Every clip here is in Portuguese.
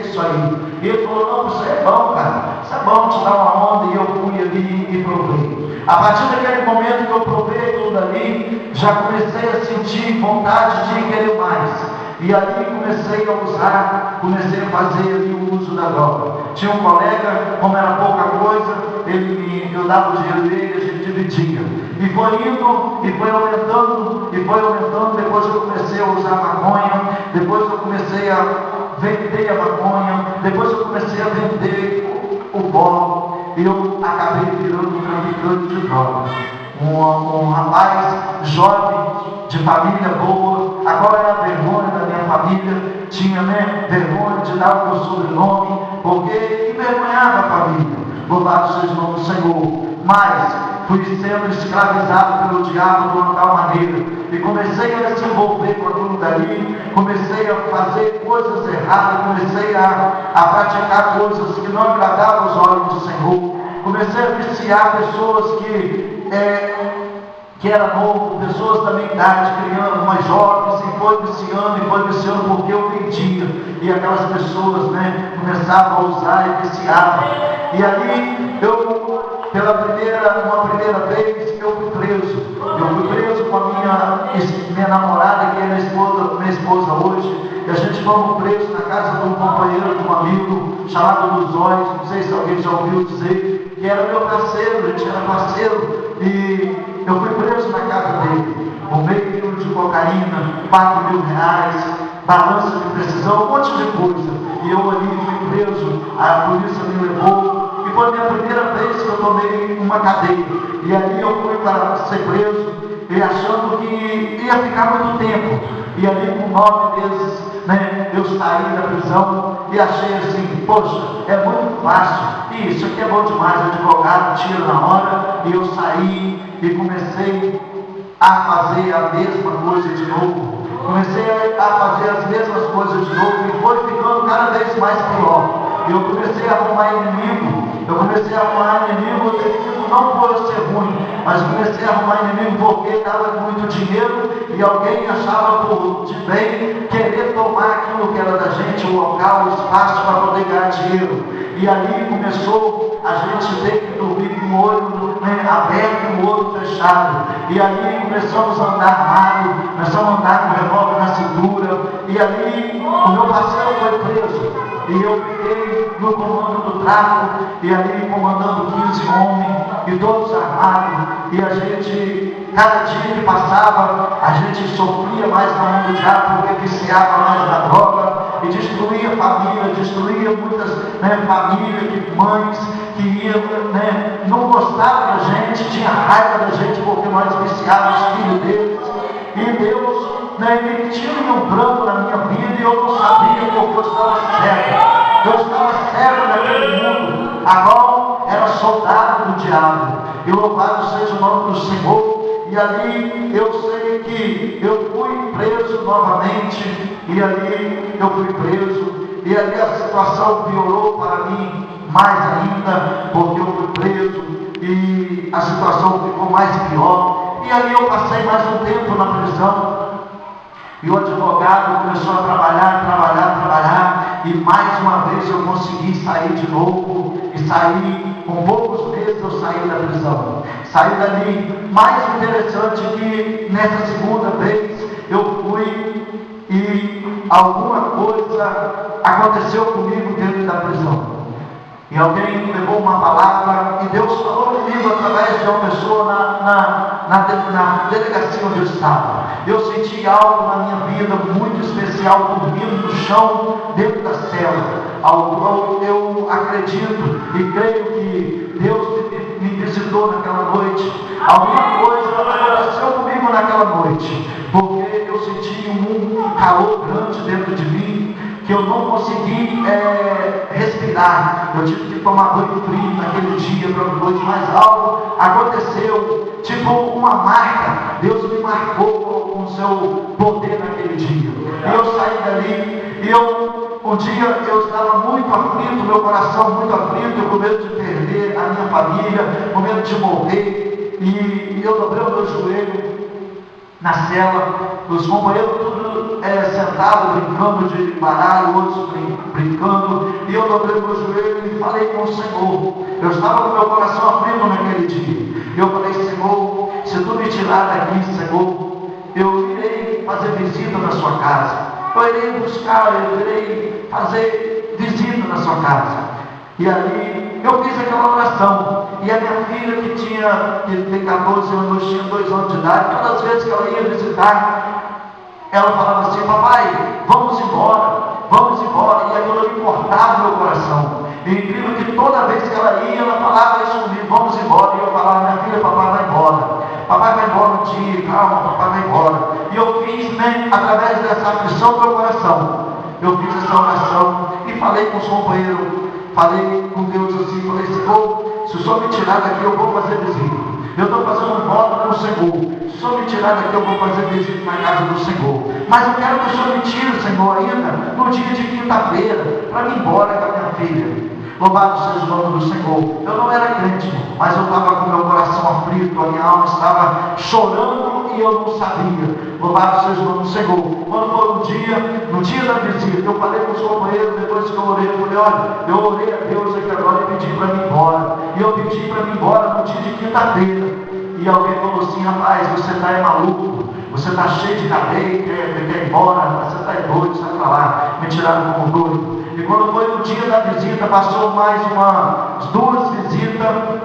isso aí. E ele falou, não, isso é bom, cara, isso é bom, te dá uma onda. E eu fui ali e provei. A partir daquele momento que eu provei tudo ali, já comecei a sentir vontade de querer mais. E ali comecei a usar, comecei a fazer ali o uso da droga. Tinha um colega, como era pouca coisa, eu dava o dinheiro dele, a gente dividia. E foi indo, e foi aumentando, e foi aumentando. Depois eu comecei a usar maconha, depois eu comecei a vender a maconha, depois eu comecei a vender o pó, e eu acabei virando um traficante de drogas. Um rapaz jovem, de família boa, agora era vergonha da minha família, tinha vergonha de dar o meu sobrenome, porque envergonhava a família. Louvado seja o nome do Senhor. Mas fui sendo escravizado pelo diabo de uma tal maneira, e comecei a se envolver com aquilo dali, comecei a fazer coisas erradas, comecei a praticar coisas que não agradavam os olhos do Senhor, comecei a viciar pessoas que era novo, pessoas da minha idade, criando mais jovens, e foi viciando porque eu vendia, e aquelas pessoas começavam a usar e viciavam. E ali uma primeira vez eu fui preso. Eu fui preso com a minha namorada, que é minha esposa hoje, e a gente fomos presos na casa de um companheiro, de um amigo chamado Luzóis, não sei se alguém já ouviu dizer, que era meu parceiro, a gente era parceiro, e eu fui preso na casa dele, com meio quilo de cocaína, 4 mil reais, balança de precisão, um monte de coisa. E eu ali fui preso, a polícia me levou, e foi a minha primeira vez que eu tomei uma cadeia. E ali eu fui para ser preso, e achando que ia ficar muito tempo. E ali com 9 meses, eu saí da prisão e achei assim, poxa, é muito fácil, isso aqui é bom demais, advogado tira na hora. E eu saí e comecei a fazer a mesma coisa de novo. Comecei a fazer as mesmas coisas de novo, e foi ficando cada vez mais pior. Eu comecei a arrumar inimigo, não por ser ruim, mas comecei a arrumar inimigo porque dava muito dinheiro, e alguém achava por de bem querer tomar aquilo que era da gente, o local, o espaço, para poder ganhar dinheiro. E ali começou a gente ter que dormir com o olho aberto e o olho fechado. E ali começamos a andar armado, começamos a andar com o revólver na cintura. E ali o meu parceiro foi preso, e eu fiquei no comando do tráfico, e ali comandando 15 homens, e todos armados. E a gente, cada dia que passava, a gente sofria mais na mão do diabo, porque viciava mais na droga, e destruía família, destruía muitas famílias, mães que iam, não gostavam da gente, tinha raiva da gente porque nós viciávamos os filhos deles. E Deus ele tinha um plano na minha vida, e eu não sabia porque eu estava cego. Eu estava cego naquele mundo. Agora era soldado do diabo. E louvado seja o nome do Senhor. E ali eu sei que eu fui preso novamente. E ali eu fui preso. E ali a situação piorou para mim mais ainda, porque eu fui preso. E a situação ficou mais pior. E ali eu passei mais um tempo na prisão. E o advogado começou a trabalhar, e mais uma vez eu consegui sair de novo, e saí, com poucos meses eu saí da prisão. Saí dali. Mais interessante que nessa segunda vez eu fui, e alguma coisa aconteceu comigo dentro da prisão. E alguém levou uma palavra, e Deus falou comigo através de uma pessoa na delegacia onde eu estava. Eu senti algo na minha vida muito especial, dormindo no chão, dentro da cela. Eu acredito e creio que Deus me visitou naquela noite. Alguma coisa aconteceu comigo naquela noite, porque eu senti um calor grande dentro de mim, que eu não consegui respirar. Eu tive que tomar banho frio naquele dia para noite, mas algo aconteceu, tipo uma marca. Deus me marcou com o seu poder naquele dia. E eu saí dali, e um dia eu estava muito aflito, meu coração muito aflito, com medo de perder a minha família, com medo de morrer. E eu dobrei o meu joelho, na cela, os companheiros tudo sentados, brincando de baralho, outros brincando, e eu dobrei meu joelho e falei com o Senhor. Eu estava com meu coração aflito naquele dia. Eu falei: Senhor, se tu me tirar daqui, Senhor, eu irei fazer visita na sua casa. Eu irei buscar, eu irei fazer visita na sua casa. E ali eu fiz aquela oração. E a minha filha, que tem 14 anos, tinha 2 anos de idade, todas as vezes que ela ia visitar, ela falava assim: papai, vamos embora, vamos embora. E aquilo me cortava meu coração. E incrível que toda vez que ela ia, ela falava isso comigo: vamos embora. E eu falava: minha filha, papai vai embora. Papai vai embora um dia, calma, papai vai embora. E eu fiz, através dessa aflição do meu coração, eu fiz essa oração e falei com os companheiros, falei com Deus assim, falei: Senhor, se o Senhor me tirar daqui, eu vou fazer visita. Eu estou fazendo um voto com o Senhor. Se o Senhor me tirar daqui, eu vou fazer visita na casa do Senhor. Mas eu quero que o Senhor me tire, Senhor, ainda no dia de quinta-feira, para ir embora com a minha filha. Louvado seja o nome do Senhor. Eu não era crente, mas eu estava com meu coração aflito, a minha alma estava chorando e eu não sabia. Louvado seja o nome do Senhor. Quando foi no dia da visita, eu falei com os companheiros, depois que eu orei, eu falei: olha, eu orei a Deus aqui agora e pedi para mim embora. E eu pedi para mim embora no dia de quinta-feira. E alguém falou assim: rapaz, você está maluco, você está cheio de cadeia, quer ir embora, você está doido, sai para lá. Me tiraram como doido. E quando foi no dia da visita, passou mais umas 2 visitas.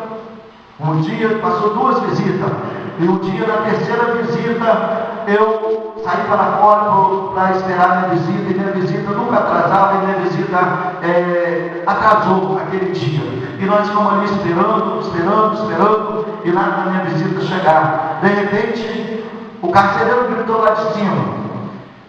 Um dia passou 2 visitas. E o dia da terceira visita, eu saí para fora para esperar minha visita. E minha visita nunca atrasava, e minha visita atrasou aquele dia. E nós ficamos ali esperando, e lá na minha visita chegar. De repente, o carcereiro gritou lá de cima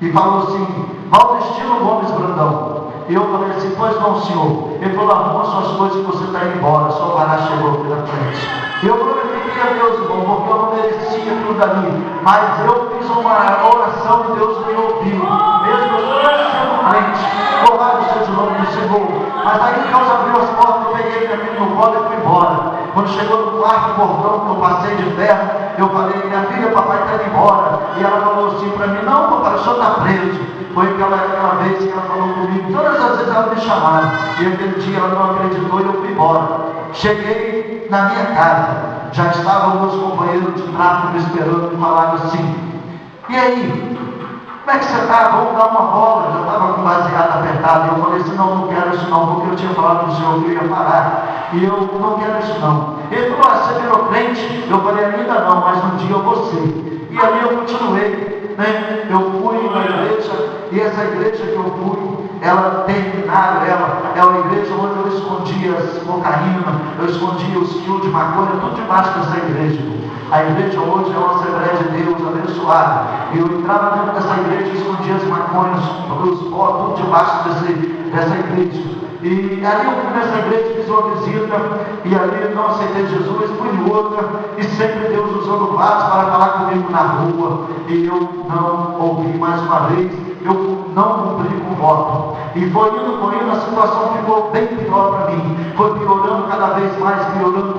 e falou assim: Valdestino Gomes Brandão. E eu falei assim: pois não, senhor. Ele falou: arruma suas coisas que você está indo embora. Só o vará chegou aqui na frente. E eu glorifiquei a Deus, irmão, porque eu não merecia tudo ali. Mas eu fiz uma oração e Deus me ouviu. Mesmo eu sendo crente. Louvado seja o nome do Senhor. Mas aí Deus abriu as portas, eu peguei minha filha no colo e fui embora. Quando chegou no quarto portão que eu passei de ferro, eu falei: minha filha, papai está indo embora. E ela falou assim para mim: não, papai, o senhor está preso. Foi aquela vez que ela falou comigo. Todas as vezes ela me chamava. E aquele dia ela não acreditou e eu fui embora. Cheguei na minha casa. Já estavam meus companheiros de tráfico me esperando e falaram assim: e aí? Como é que você está? Vamos dar uma bola. Eu estava com baseado apertado. E eu falei assim: não quero isso não. Porque eu tinha falado com o senhor que eu ia parar. E eu não quero isso não. Ele falou: você virou crente? Eu falei: ainda não, mas um dia eu vou ser. E ali eu continuei. Eu fui na igreja, e essa igreja que eu fui, ela terminaram, ela é uma igreja onde eu escondia as cocaína, eu escondia os quilos de maconha, tudo debaixo dessa igreja. A igreja hoje é uma Assembleia de Deus abençoada. E eu entrava dentro dessa igreja e escondia as maconhas, os pó, tudo debaixo dessa igreja. E ali eu fui nessa igreja, fiz uma visita, e ali eu não aceitei Jesus, fui em outra, e sempre Deus usou no vaso para falar comigo na rua, e eu não ouvi mais uma vez, eu não cumpri com o voto. E foi indo, a situação ficou bem pior para mim, foi piorando cada vez mais, piorando,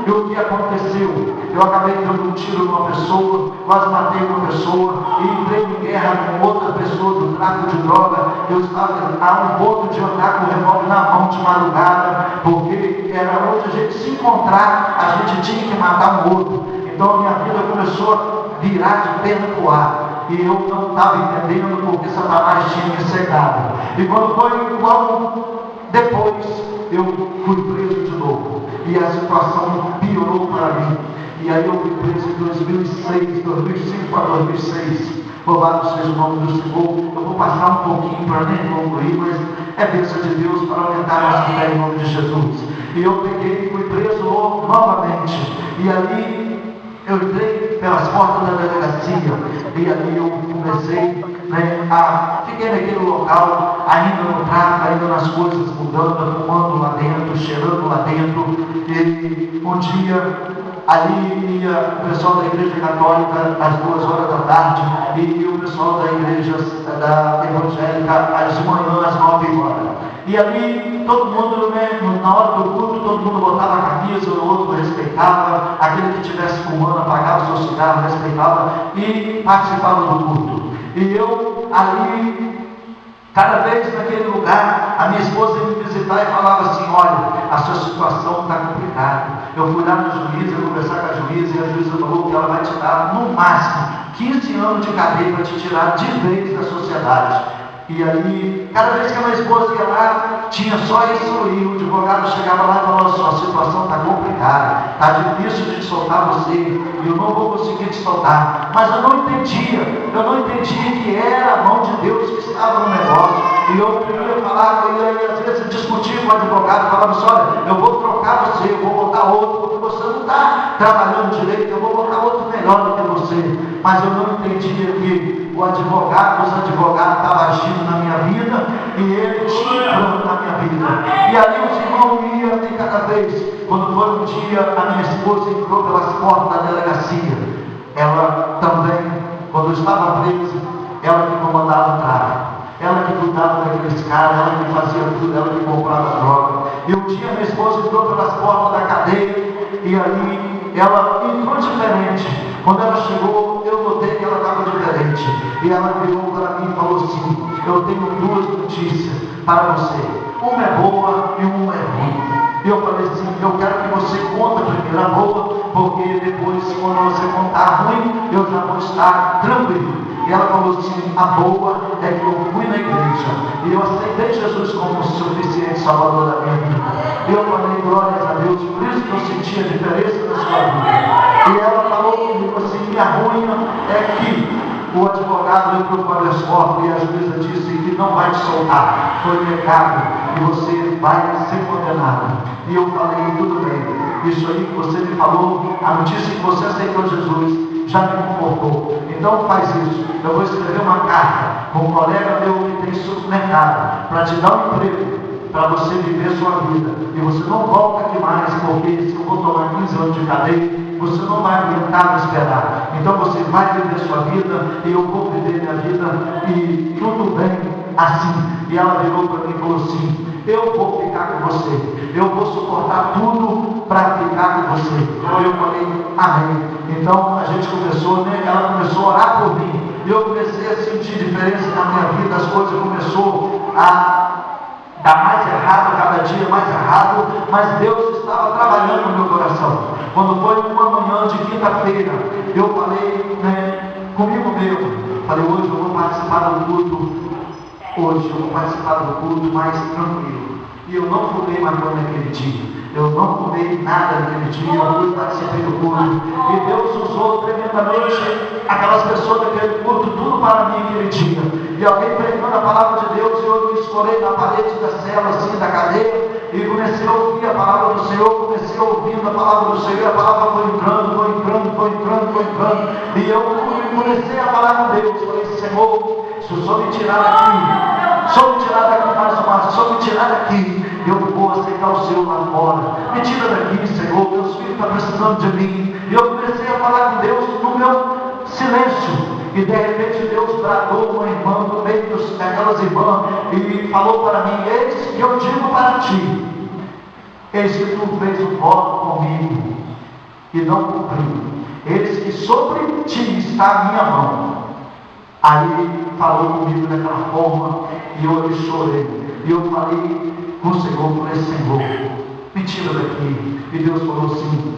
e o que aconteceu? Eu acabei dando um tiro numa pessoa, quase matei uma pessoa, e entrei em guerra com outra pessoa do tráfico de droga. Eu estava a um ponto de andar com o revólver na mão de madrugada, porque era onde a gente se encontrar, a gente tinha que matar um outro. Então a minha vida começou a virar de perna para o ar. E eu não estava entendendo porque Satanás tinha me cegado. E quando foi logo depois, eu fui preso de novo. E a situação piorou para mim. E aí eu fui preso em 2005 para 2006. Louvado seja o nome do Senhor. Eu vou passar um pouquinho para nem concluir, mas é bênção de Deus para aumentar a nossa fé em nome de Jesus. E eu peguei e fui preso novamente. E ali eu entrei pelas portas da delegacia. E ali eu comecei, fiquei naquele local, ainda no tráfico, ainda nas coisas mudando, fumando lá dentro, cheirando lá dentro. E um dia ali ia o pessoal da igreja católica às 2 horas da tarde e o pessoal da igreja da evangélica às manhã às 9 horas. E ali, todo mundo, né, na hora do culto, todo mundo botava a camisa, o outro respeitava, aquele que estivesse fumando, apagava o seu cigarro, respeitava e participava do culto. E eu, ali, cada vez naquele lugar, a minha esposa ia me visitar e falava assim: olha, a sua situação está complicada. Eu fui lá na juíza, conversar com a juíza, e a juíza falou que ela vai te dar, no máximo, 15 anos de cadeia para te tirar de vez da sociedade. E aí, cada vez que a minha esposa ia lá, tinha só isso, e o advogado chegava lá e falava: sua situação está complicada, está difícil de soltar você, eu não vou conseguir te soltar. Mas eu não entendia que era a mão de Deus que estava no negócio. E eu queria falar, e às vezes discutir com o advogado, falava assim: olha, eu vou trocar você, eu vou botar outro, porque você não está trabalhando direito, eu vou botar outro melhor do que você. Mas eu não entendia que os advogados estavam agindo na minha vida, e ele tinha plano na minha vida. E ali os irmãos iam, e cada vez, quando foi um dia, a minha esposa entrou pelas portas da delegacia. Ela também, quando eu estava presa, ela que comandava o tráfico, ela que cuidava daqueles caras, ela que fazia tudo, ela que comprava droga. E um dia minha esposa entrou pelas portas da cadeia, e ali ela entrou diferente. Quando ela chegou, eu notei que ela estava diferente. E ela virou para mim e falou assim: eu tenho duas notícias para você. Uma é boa e uma é ruim. E eu falei assim: eu quero que você conte primeiro a boa, porque depois, quando você contar a ruim, eu já vou estar tranquilo. E ela falou assim: a boa é que eu fui na igreja e eu aceitei Jesus como suficiente salvador da minha vida. E eu falei: glórias a Deus, por isso que eu senti a diferença na sua vida. E ela falou comigo assim: e a ruim é que o advogado entrou para o esforço e a juíza disse que não vai te soltar, foi pecado e você vai ser condenado. E eu falei: tudo bem, isso aí que você me falou, a notícia que você aceitou Jesus, já me confortou. Então faz isso, eu vou escrever uma carta com um colega meu que tem supermercado, para te dar um emprego, para você viver sua vida. E você não volta aqui mais, porque se eu vou tomar 15 anos de cadeia, você não vai aguentar me esperar. Então você vai viver sua vida e eu vou viver minha vida, e tudo bem assim. E ela virou para mim e falou assim: eu vou ficar com você, eu vou suportar tudo para ficar com você. Então eu falei: amém. Então a gente começou, né? Ela começou a orar por mim, e eu comecei a sentir diferença na minha vida. As coisas começaram a dar mais errado, cada dia mais errado, mas Deus estava trabalhando no meu coração. Quando foi uma manhã de quinta-feira, eu falei, né, comigo mesmo, falei: hoje eu vou participar do culto, hoje eu vou participar do culto mais tranquilo. E eu não fumei maconha naquele dia, eu não fumei nada naquele dia, eu fui participar do culto, e Deus usou tremendamente aquelas pessoas daquele culto, tudo para mim naquele dia. E alguém pregando a palavra de Deus, e eu me escorei na parede da cela, assim, da cadeia, e comecei a ouvir a palavra do Senhor, comecei a ouvir a palavra do Senhor, a palavra foi entrando, e eu comecei a falar com Deus. Falei: Senhor, se o Senhor me tirar daqui, se o Senhor me tirar daqui mais uma, se o Senhor me tirar daqui, eu vou aceitar o Senhor lá fora. Me tira daqui, Senhor, meus filhos estão precisando de mim. E eu comecei a falar com Deus no meu silêncio. E de repente Deus bradou uma irmã no meio daquelas irmãs e falou para mim: eis que eu digo para ti, eis que tu fez um voto comigo e não cumpriu, eis que sobre ti está a minha mão. Aí ele falou comigo daquela forma, e eu chorei, e eu falei com o Senhor: falei: Senhor, me tira daqui. E Deus falou assim: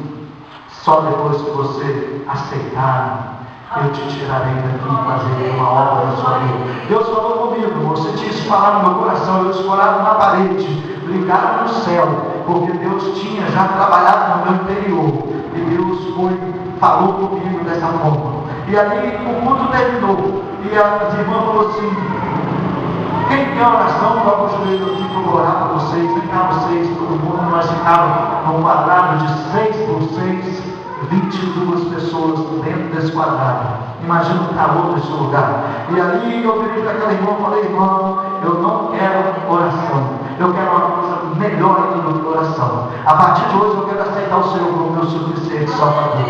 só depois que você aceitar, eu te tirarei daqui e fazerei uma obra na sua vida. Deus falou comigo, você tinha isso falado no meu coração, eu escorado na parede, ligado no céu, porque Deus tinha já trabalhado no meu interior, e Deus falou comigo dessa forma. E ali o culto terminou, e as irmãs falaram assim: quem quer oração, coloca o joelho aqui que eu vou orar para vocês. Vem cá vocês, todo mundo. Nós ficávamos num quadrado de 6 por 6, 22 pessoas dentro desse quadrado. Imagina o calor desse lugar. E ali eu virei para aquela irmã e falei: irmão, eu não quero oração, eu quero uma coisa melhor ainda do que oração. A partir de hoje eu quero aceitar o Senhor como meu suficiente salvador.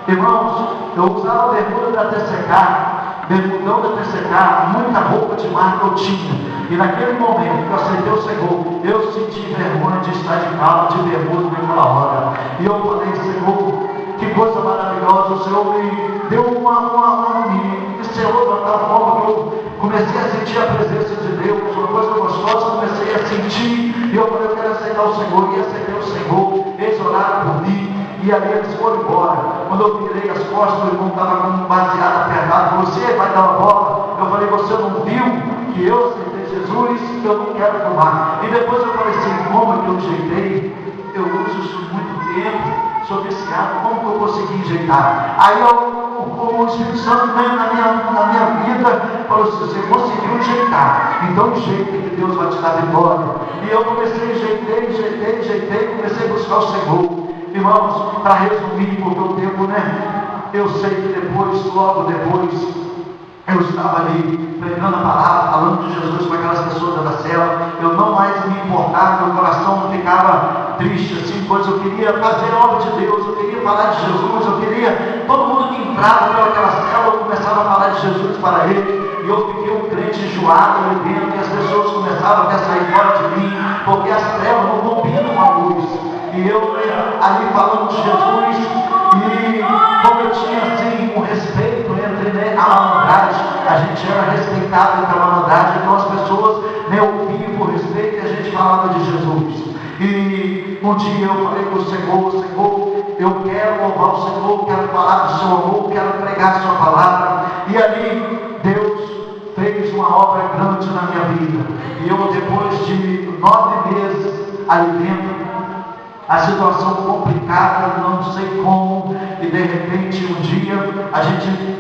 Irmãos, eu usava bermuda da TCK, bermudão da TCK, muita roupa de marca eu tinha. E naquele momento que eu aceitei o Senhor, eu senti vergonha de estar de carro, de bermuda naquela hora. E eu falei, Senhor, que coisa maravilhosa, o Senhor me deu me selou de uma tal forma que eu comecei a sentir a presença de Deus, uma coisa gostosa, comecei a sentir, e eu falei, eu quero aceitar o Senhor, e aceitei o Senhor, eles oraram por mim, e ali eles foram embora. Quando eu virei as costas, o irmão estava com um baseado apertado, você vai dar uma bola? Eu falei, você não viu que eu aceitei Jesus, eu não quero fumar. E depois eu falei assim, como é que eu jeitei? Eu uso isso muito tempo, sou viciado, como que eu consegui enjeitar? Aí o Espírito Santo veio na minha vida, falou assim, você conseguiu enjeitar, então jeita que Deus vai te dar vitória. E eu comecei, enjeitei, comecei a buscar o Senhor. Irmãos, para resumir, porque o tempo, eu sei que depois, logo depois, eu estava ali pregando a palavra, falando de Jesus com aquelas pessoas da cela. Eu não mais me importava, meu coração não ficava triste assim, pois eu queria fazer a obra de Deus, eu queria falar de Jesus, eu queria, todo mundo que entrava pelaquela cela, eu começava a falar de Jesus para ele, e eu fiquei um crente enjoado ali dentro, e as pessoas começavam a sair fora de mim, porque as trevas não combinam com a luz, e eu ali falando de Jesus, e como eu tinha assim um respeito entre a malandragem, a gente era respeitado entre a malandragem, então as pessoas ouviam por respeito e a gente falava de Jesus. E um dia eu falei com o Senhor, eu quero louvar o Senhor, quero falar do seu amor, quero pregar a sua palavra. E ali Deus fez uma obra grande na minha vida. E eu, depois de 9 meses ali dentro, a situação complicada, não sei como, e de repente um dia,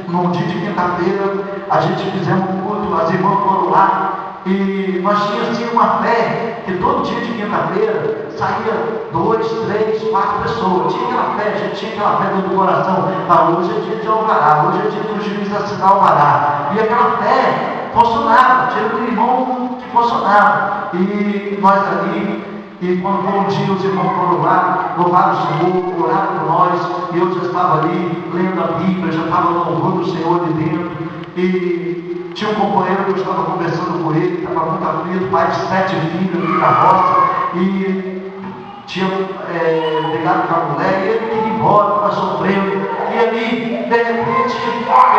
num dia de quinta-feira, a gente fizemos um culto, as irmãs foram lá, e nós tínhamos assim uma fé, que todo dia de quinta-feira saía 2, 3, 4 pessoas, tinha aquela fé, a gente tinha aquela fé do coração, hoje é dia de alvará, hoje é dia do juiz assinar alvará, e aquela fé funcionava, tinha um irmão que funcionava, e nós ali, e quando foi um dia os irmãos foram lá, louvaram o Senhor, oraram por nós, e eu já estava ali lendo a Bíblia, já estava louvando o Senhor ali dentro, e tinha um companheiro que eu estava conversando com ele, estava muito aflito, pai de 7 filhos aqui na roça, e tinha brigado com a mulher, e ele queria ir embora, estava sofrendo, e ali, de repente,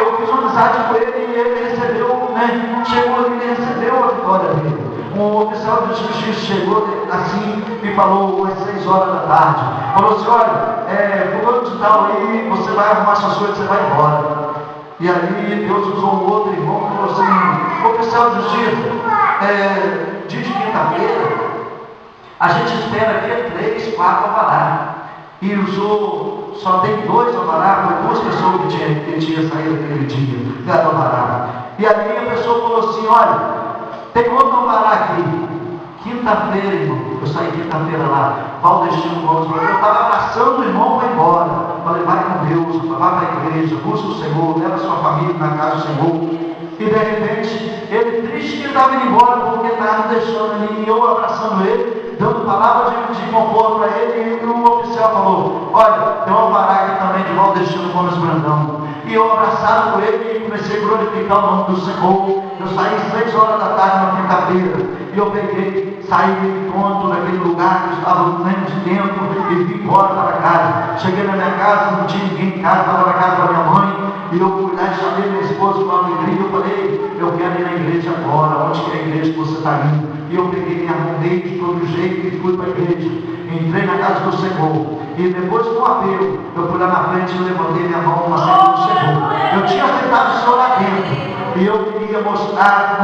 eu fiz uma amizade com ele, e ele recebeu, chegou ali e recebeu a vitória dele. Um oficial de justiça chegou assim e falou às 6 horas da tarde, falou assim, olha, fulano de tal aí, você vai arrumar suas coisas, você vai embora. E aí Deus usou um outro irmão que falou assim, oficial de justiça, dia de quinta-feira, a gente espera aqui 3, 4 alvará. E usou, só tem 2 alvará, foi 2 pessoas que tinha saído aquele dia, cada alvará. E aí a pessoa falou assim, olha, tem outro alvará aqui. Quinta-feira, irmão, eu saí quinta-feira lá, Valdestino Gomes, eu estava abraçando o irmão para ir embora. Falei, vai com Deus, vai para a igreja, busca o Senhor, leva a sua família na casa do Senhor. E de repente, ele triste que estava indo embora, porque estava me deixando ali, e eu abraçando ele, dando palavras de conforto para ele, e o oficial falou, olha, tem um alvará aqui também de Valdestino Gomes Brandão. E eu abraçado com ele e comecei a glorificar o nome do Senhor. Eu saí 6 horas da tarde na quinta-feira, e eu peguei, saí de encontro daquele lugar que eu estava menos tempo, e vim embora para casa. Cheguei na minha casa, não tinha ninguém em casa, estava na casa da minha mãe, e eu fui lá e chamei minha esposa com alegria, eu falei, eu quero ir na igreja agora, onde que é a igreja que você está indo? E eu peguei, me arrumei de todo jeito e fui para a igreja. Entrei na casa do Senhor, e depois do apelo, eu fui lá na frente e levantei minha mão na frente do Senhor. Eu tinha aceitado o Senhor lá dentro, e eu queria mostrar,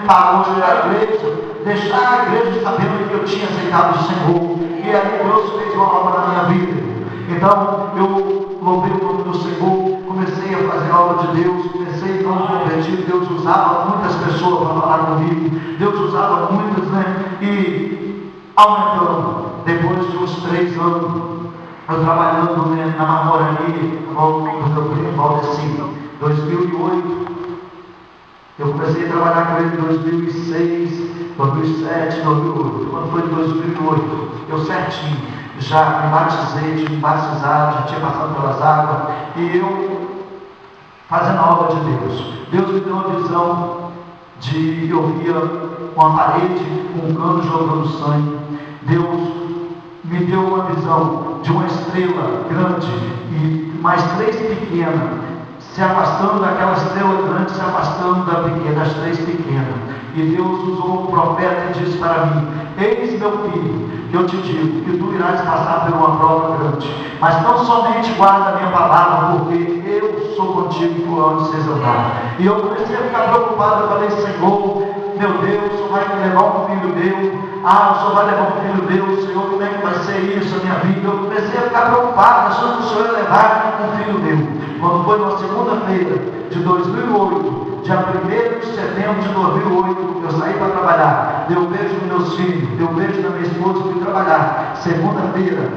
para hoje a igreja, deixar a igreja sabendo que eu tinha aceitado o Senhor, e aí Deus fez uma obra na minha vida. Então eu louvei o nome do Senhor, comecei a fazer a obra de Deus, comecei a não convertido. Deus usava muitas pessoas para falar comigo, Deus usava muitas, e aumentando. Depois de uns 3 anos, eu trabalhando na Mamorani, do meu primo Valdecino, 2008, eu comecei a trabalhar com ele em 2006, 2007, 2008. Quando foi em 2008, eu certinho, já me batizei, tinha batizado, já tinha passado pelas águas, e eu fazendo a obra de Deus. Deus me deu uma visão eu via uma parede com um cano jogando sangue. Deus me deu uma visão de uma estrela grande e mais 3 pequenas, se afastando daquela estrela grande, se afastando das 3 pequenas. E Deus usou um profeta e disse para mim: eis, meu filho, que eu te digo que tu irás passar por uma prova grande, mas não somente guarda a minha palavra, porque eu sou contigo por onde vocês andarem. E eu comecei a ficar preocupado. Eu falei: Senhor, meu Deus, o Senhor vai me levar um filho meu. O Senhor vai levar um filho meu. Senhor, como é que vai ser isso, a minha vida? Eu comecei a ficar preocupado, achando que o Senhor ia levar um filho meu. Quando foi na segunda-feira de 2008, dia 1º de setembro de 2008, eu saí para trabalhar, dei um beijo nos meus filhos, dei um beijo na minha esposa e fui trabalhar. Segunda-feira,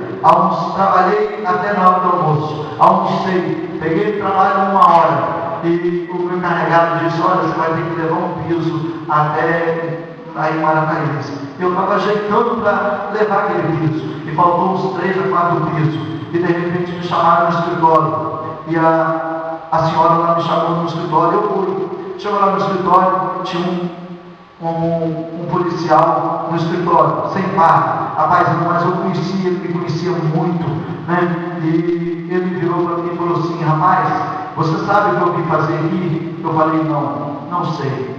trabalhei até na hora do almoço, almocei, peguei o trabalho 1 hora, e o meu encarregado disse: olha, você vai ter que levar um piso até aí em Maracaíba. Eu estava ajeitando para levar aquele piso, e faltou uns 3 a 4 pisos, e de repente me chamaram no escritório, e a senhora lá me chamou no escritório. Eu fui. Chegou lá no escritório, tinha um policial no escritório, sem par, rapazinho, mas eu conhecia, ele me conhecia muito, né? E ele virou para mim e falou assim: rapaz, você sabe o que eu vim fazer aqui? Eu falei: não sei.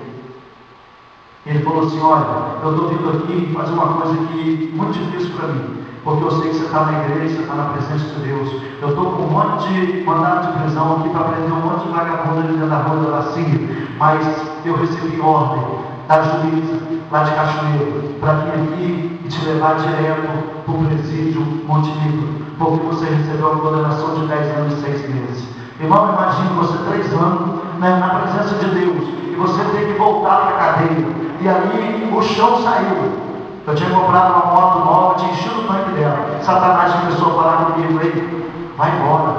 Ele falou assim: olha, eu estou vindo aqui fazer uma coisa que é muito difícil para mim, porque eu sei que você está na igreja, você está na presença de Deus. Eu estou com um monte de mandado de prisão aqui para prender um monte de vagabundo ali dentro da rua da Bacia, mas eu recebi ordem da juíza lá de Cachoeiro para vir aqui e te levar direto para o presídio Montenegro, porque você recebeu a condenação de 10 anos e 6 meses. Irmão, imagine você 3 anos, né, na presença de Deus, e você tem que voltar para a cadeia, e ali o chão saiu. Eu tinha comprado uma moto nova, tinha enchido o tanque dela. Satanás começou a falar comigo: aí, vai embora,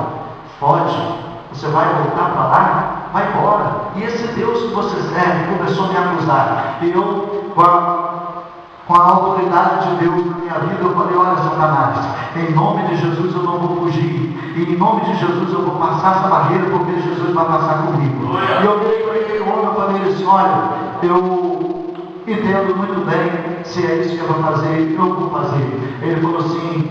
foge, você vai voltar para lá, vai embora. E esse Deus que você serve começou a me acusar. E eu, com a autoridade de Deus na minha vida, eu falei: olha, Satanás, em nome de Jesus eu não vou fugir, e em nome de Jesus eu vou passar essa barreira, porque Jesus vai passar comigo. E eu virei para aquele homem, eu falei assim: olha, eu entendo muito bem, se é isso que eu vou fazer, eu vou fazer. Ele falou assim: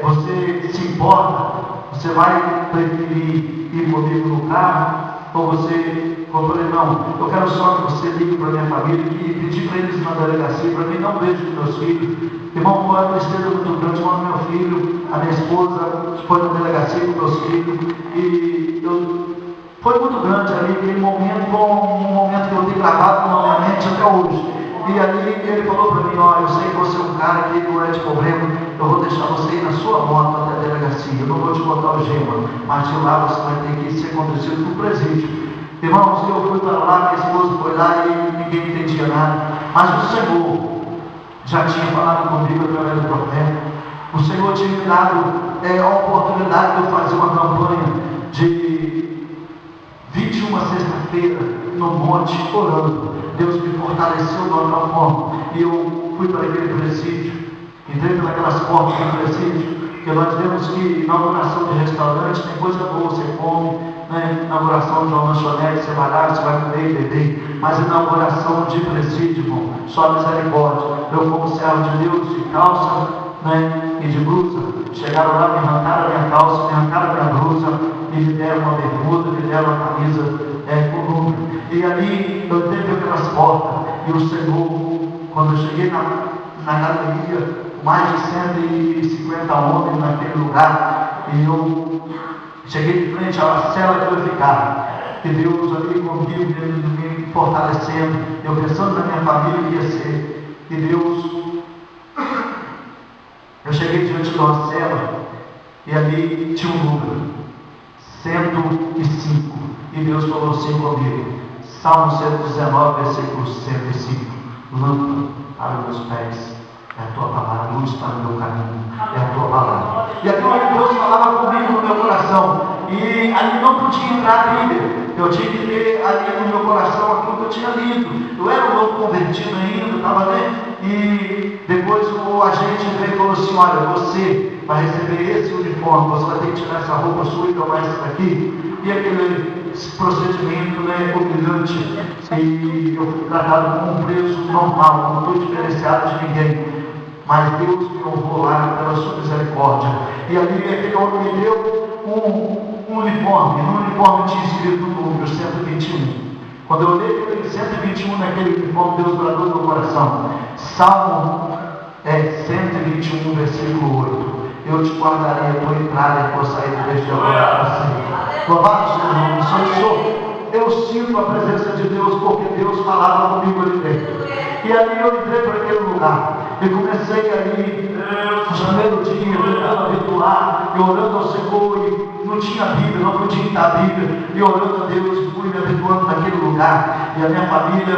você se importa? Você vai preferir ir comigo no carro? Ou você... Eu falei: não, eu quero só que você ligue para a minha família e pedir para eles ir na delegacia, para mim não vejo meus filhos. Irmão, foi uma tristeza muito grande quando meu filho, a minha esposa, foi na delegacia com meus filhos, e foi muito grande ali, aquele momento, foi um momento que eu tenho gravado na minha mente até hoje. E ali ele falou para mim: olha, eu sei que você é um cara que não é de problema, eu vou deixar você ir na sua moto até a delegacia, eu não vou te botar o gema, mas de lá você vai ter que ser conduzido para o presídio. Irmãos, eu fui para lá, minha esposa foi lá e ninguém entendia nada, mas o Senhor já tinha falado comigo através do profeta. O Senhor tinha me dado a oportunidade de eu fazer uma campanha de 21 sexta-feira no monte orando. Deus me fortaleceu de outra forma, e eu fui para aquele presídio, entrei pelas portas do presídio, porque nós vemos que inauguração de restaurante tem coisa boa, você come, né? Inauguração de uma lanchonete, você vai lá, você vai comer e beber, mas inauguração de presídio, irmão, só misericórdia. Eu, como servo de Deus, de calça, né, e de blusa, chegaram lá, me arrancaram a minha calça, me arrancaram a minha blusa, e me deram uma bermuda, me deram uma camisa com número. E ali eu entrei pelas portas, e o Senhor, quando eu cheguei na galeria, mais de 150 homens naquele lugar, e eu cheguei de frente à cela que eu ficava, e Deus ali comigo, me fortalecendo, eu pensando na minha família que ia ser, e Deus, eu cheguei diante de uma cela, e ali tinha um número, 105, e Deus falou assim comigo: Salmo 119, versículo 105, lâmpada para os meus pés é a tua palavra, luz para o meu caminho, é a tua palavra. E aquilo que Deus falava comigo no meu coração, e ali não podia entrar a Bíblia, eu tinha que ter ali no meu coração aquilo que eu tinha lido. Eu era um novo convertido ainda, estava lendo, e depois o agente veio e falou assim: olha, você vai receber esse uniforme, você vai ter que tirar essa roupa sua e tomar isso daqui. E aquele esse procedimento, né, humilhante, e eu fui tratado como um preso normal, não estou diferenciado de ninguém. Mas Deus me honrou lá pela sua misericórdia. E ali aquele homem me deu um uniforme. No uniforme tinha escrito o número 121. Quando eu olhei aquele 121 naquele uniforme, Deus bradou no meu coração. Salmo 121, versículo 8. Eu te guardarei a tua entrada e a tua saída desde agora para sempre. Louvado seja o nome do Senhor. Eu sinto a presença de Deus porque Deus falava comigo ali dentro. E ali eu entrei para aquele lugar. E comecei ali, no primeiro dia, tentando habituar, e orando ao Senhor, e não tinha Bíblia, não podia estar a Bíblia, e orando a Deus, fui me habituando naquele lugar. E a minha família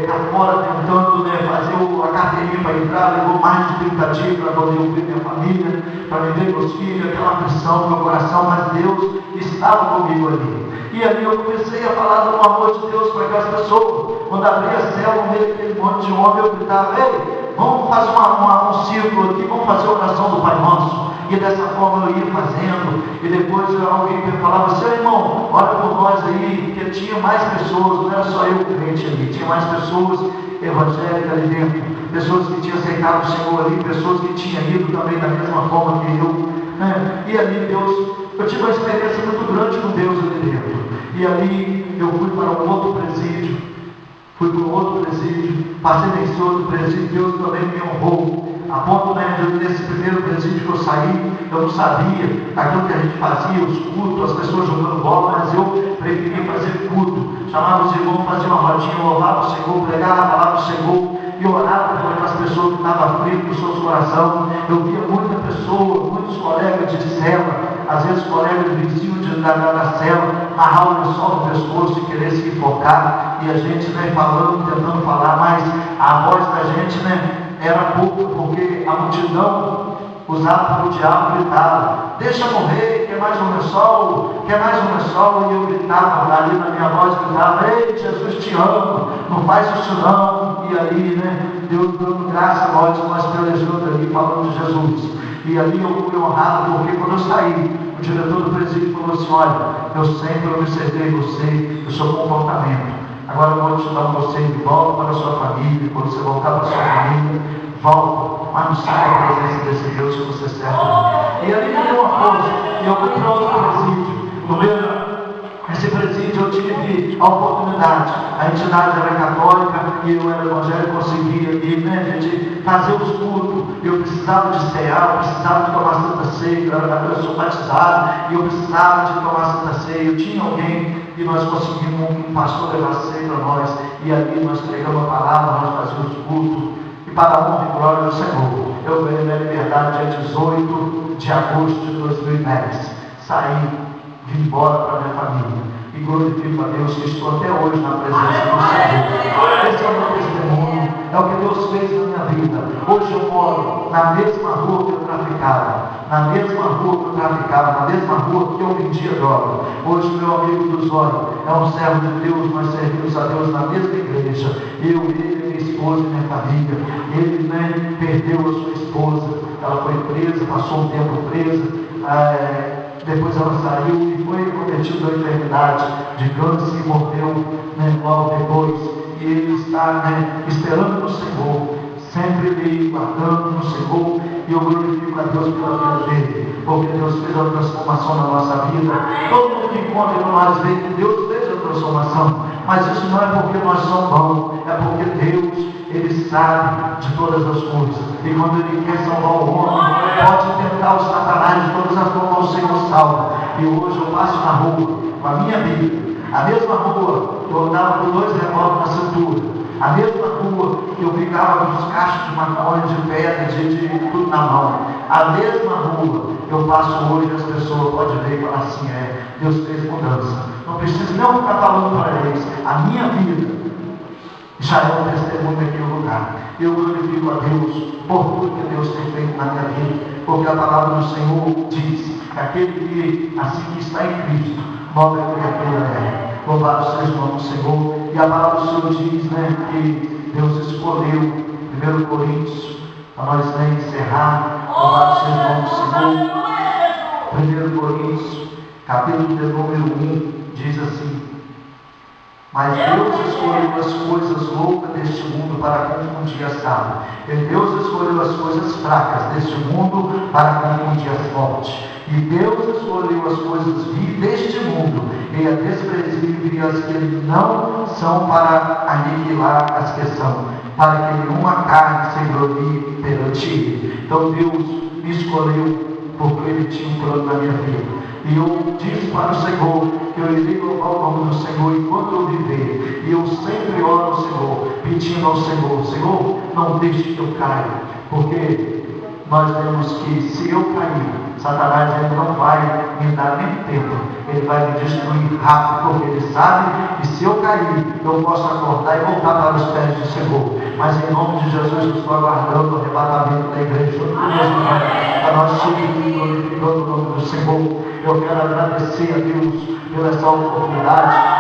cá fora tentando, né, fazer a carteirinha para entrar, levou mais de 30 dias para poder ouvir minha família, para me ver meus filhos, aquela pressão no meu coração, mas Deus estava comigo ali. E ali eu comecei a falar do amor de Deus para aquelas pessoas. Quando abria a célula, no meio daquele monte de homem, eu gritava: ei, vamos fazer um círculo aqui, vamos fazer a oração do Pai Nosso. E dessa forma eu ia fazendo, e depois alguém falava: seu irmão, ora por nós aí, porque tinha mais pessoas, não era só eu crente ali, tinha mais pessoas evangélicas ali dentro, pessoas que tinham aceitado o Senhor ali, pessoas que tinham ido também da mesma forma que eu, né? E ali Deus, eu tive uma experiência muito grande com Deus ali dentro. E ali eu fui para um outro presídio, passei nesse outro presídio, Deus também me honrou, a ponto, né, de nesse primeiro presídio que eu saí, eu não sabia aquilo que a gente fazia, os cultos, as pessoas jogando bola, mas eu preferia fazer culto, chamava os irmãos, fazia uma rodinha, louvava o Senhor, pregava a palavra do Senhor, e orava por aquelas pessoas que estavam aflitas nos seus corações. Eu via muita pessoa, muitos colegas de cela, às vezes colegas vizinhos da cela, amarrar o lençol no pescoço e querer se enfocar, e a gente, né, falando, tentando falar, mas a voz da gente, né, era pouco, porque a multidão usada para o diabo gritava: deixa morrer, quer mais um lençol, quer mais um lençol. E eu gritava ali na minha voz, gritava: ei, Jesus, te amo, não faz isso não. E ali, né, Deus dando graça a nós pelejando ali, falando de Jesus. E ali eu fui honrado, porque quando eu saí, o diretor do presídio falou assim: olha, eu sempre observei você, o seu comportamento. Agora eu vou te dar você de volta para a sua família. Quando você voltar para a sua família, volta, mas não sai da presença desse Deus que você serve. E ali me deu uma força, e eu fui para outro presídio. Nesse presídio eu tive a oportunidade, a entidade era católica e eu era evangélico, conseguia ali, né, a gente fazer os cultos. Eu precisava de cear, eu precisava de tomar Santa Ceia, eu sou batizado e eu precisava de tomar Santa Ceia. Eu tinha alguém e nós conseguimos um pastor levar ceia para nós, e ali nós pregamos a palavra, nós fazíamos culto, e para a honra e glória do Senhor, eu ganhei minha liberdade dia 18 de agosto de 2010. Saí, vim embora para a minha família, e glorifico a Deus que estou até hoje na presença do Senhor. Esse é o meu testemunho, é o que Deus fez na minha vida. Hoje eu moro na mesma rua que eu traficava, na mesma rua que eu vendia droga. Hoje meu amigo do Zóio é um servo de Deus, nós servimos a Deus na mesma igreja. Ele, minha esposa e minha família. Ele, né, perdeu a sua esposa, ela foi presa, passou um tempo presa. Depois ela saiu e foi cometida a enfermidade de câncer e morreu, né, logo depois. E ele está, né, esperando no Senhor, sempre me guardando no Senhor. E eu glorifico a Deus pela vida dele, porque Deus fez a transformação na nossa vida. Todo mundo que encontra em nós vê que Deus fez a transformação, mas isso não é porque nós somos bons, é porque Deus, Ele sabe de todas as coisas. E quando Ele quer salvar o homem, pode tentar o Satanás de todas as formas, o Senhor salva. E hoje eu passo na rua com a minha Bíblia, a mesma rua que eu andava com 2 revólveres na cintura, a mesma rua que eu ficava com os cachos de maconha, de pedra, de tudo na mão. A mesma rua eu passo hoje, as pessoas podem ver e falar assim: Deus fez mudança. Não preciso não ficar falando para eles. A minha vida já é um testemunho naquele lugar. Eu glorifico a Deus por tudo que Deus tem feito na minha vida, porque a palavra do Senhor diz que aquele que, assim que está em Cristo, nova criatura é. Louvado seja o nome do Senhor. E a palavra do Senhor diz, né, que Deus escolheu, 1 Coríntios, para nós, né, encerrar. Louvado seja o nome do Senhor. 1 Coríntios, capítulo de número 1, diz assim: mas Deus escolheu as coisas loucas deste mundo para confundir as sábias. E Deus escolheu as coisas fracas deste mundo para confundir as fortes. E Deus escolheu as coisas vil deste mundo e a desprezíveis as que não são, para aniquilar as que são, para que nenhuma carne se glorie perante Ele. Então Deus me escolheu porque Ele tinha um plano na minha vida. E eu disse para o Senhor que eu irei louvar o nome do Senhor enquanto eu viver. E eu sempre oro ao Senhor, pedindo ao Senhor: Senhor, não deixe que eu caia. Porque nós vemos que se eu cair, Satanás ele não vai me dar nem tempo. Ele vai me destruir rápido, porque ele sabe que se eu cair, eu posso acordar e voltar para os pés do Senhor. Mas em nome de Jesus, eu estou aguardando o arrebatamento da igreja junto conosco, para nós subir glorificando o nome do Senhor. Eu quero agradecer a Deus pela essa oportunidade.